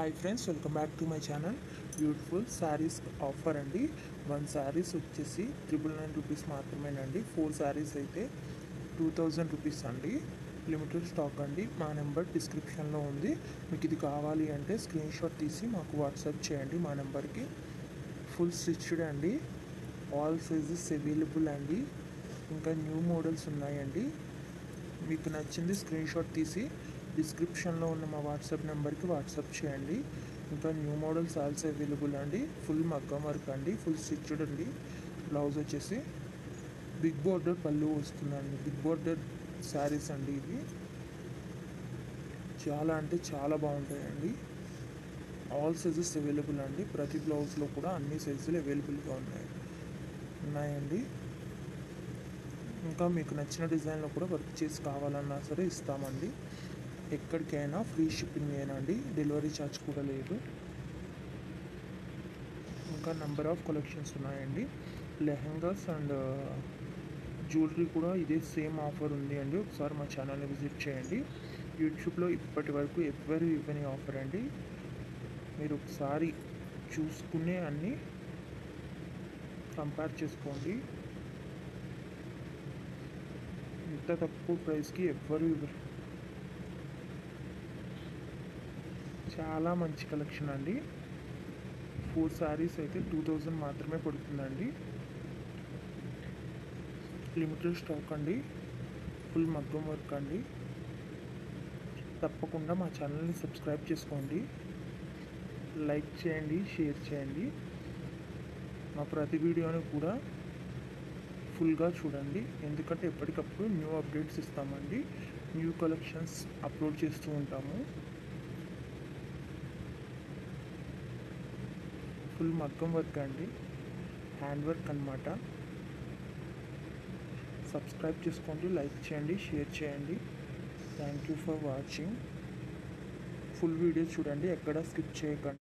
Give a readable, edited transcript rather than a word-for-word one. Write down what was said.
Hi friends, welcome back to my channel. Beautiful saris offer అండి. 1 శారీస్ వచ్చేసి 999 rupees మాత్రమేనండి. 4 శారీస్ అయితే 2000 రూపీస్ అండి. లిమిటెడ్ స్టాక్ అండి. మా నెంబర్ డిస్క్రిప్షన్లో ఉంది. మీకు ఇది కావాలి అంటే స్క్రీన్ షాట్ తీసి మాకు వాట్సాప్ చేయండి మా నెంబర్కి. ఫుల్ స్టిచ్డ్ అండి. ఆల్ సైజెస్ అవైలబుల్ అండి. ఇంకా న్యూ మోడల్స్ ఉన్నాయండి. మీకు నచ్చింది స్క్రీన్ షాట్ తీసి డిస్క్రిప్షన్లో ఉన్న మా వాట్సాప్ నెంబర్కి వాట్సాప్ చేయండి. ఇంకా న్యూ మోడల్స్ ఆల్సో అవైలబుల్ అండి. ఫుల్ మగ్గం వర్క్ అండి, ఫుల్ స్టిచ్డ్ అండి. బ్లౌజ్ వచ్చేసి బిగ్ బోర్డర్ పళ్ళు వస్తుందండి. బిగ్ బోర్డర్ శారీస్ అండి ఇవి. చాలా అంటే చాలా బాగుంటాయండి. ఆల్ సైజెస్ అవైలబుల్ అండి. ప్రతి బ్లౌజ్లో కూడా అన్ని సైజులు అవైలబుల్గా ఉన్నాయండి. ఇంకా మీకు నచ్చిన డిజైన్లో కూడా వర్క్ చేసి కావాలన్నా సరే ఇస్తామండి. ఎక్కడికైనా ఫ్రీ షిప్పింగ్ ఏనండి, డెలివరీ ఛార్జ్ కూడా లేదు. ఇంకా నెంబర్ ఆఫ్ కలెక్షన్స్ ఉన్నాయండి. లెహంగాస్ అండ్ జ్యువెలరీ కూడా ఇదే సేమ్ ఆఫర్ ఉంది అండి. ఒకసారి మా ఛానల్ని విజిట్ చేయండి. యూట్యూబ్లో ఇప్పటి వరకు ఎవ్వరు ఇవ్వని ఆఫర్ అండి. మీరు ఒకసారి చూసుకునే అన్నీ కంపేర్ చేసుకోండి. ఇంత తక్కువ ప్రైస్కి ఎవ్వరు ఇవ్వరు. చాలా మంచి కలెక్షన్ అండి. 4 శారీస్ అయితే 2000 మాత్రమే పడుతుందండి. లిమిటెడ్ స్టాక్ అండి. ఫుల్ మగ్గం వర్క్ అండి. తప్పకుండా మా ఛానల్ని సబ్స్క్రైబ్ చేసుకోండి, లైక్ చేయండి, షేర్ చేయండి. మా ప్రతి వీడియోని కూడా ఫుల్గా చూడండి, ఎందుకంటే ఎప్పటికప్పుడు న్యూ అప్డేట్స్ ఇస్తామండి. న్యూ కలెక్షన్స్ అప్లోడ్ చేస్తూ ఉంటాము. ఫుల్ మగ్గం వర్క్ అండి, హ్యాండ్ వర్క్ అన్నమాట. సబ్స్క్రైబ్ చేసుకోండి, లైక్ చేయండి, షేర్ చేయండి. Thank you for watching. Full video చూడండి, ఎక్కడ స్కిప్ చేయకండి.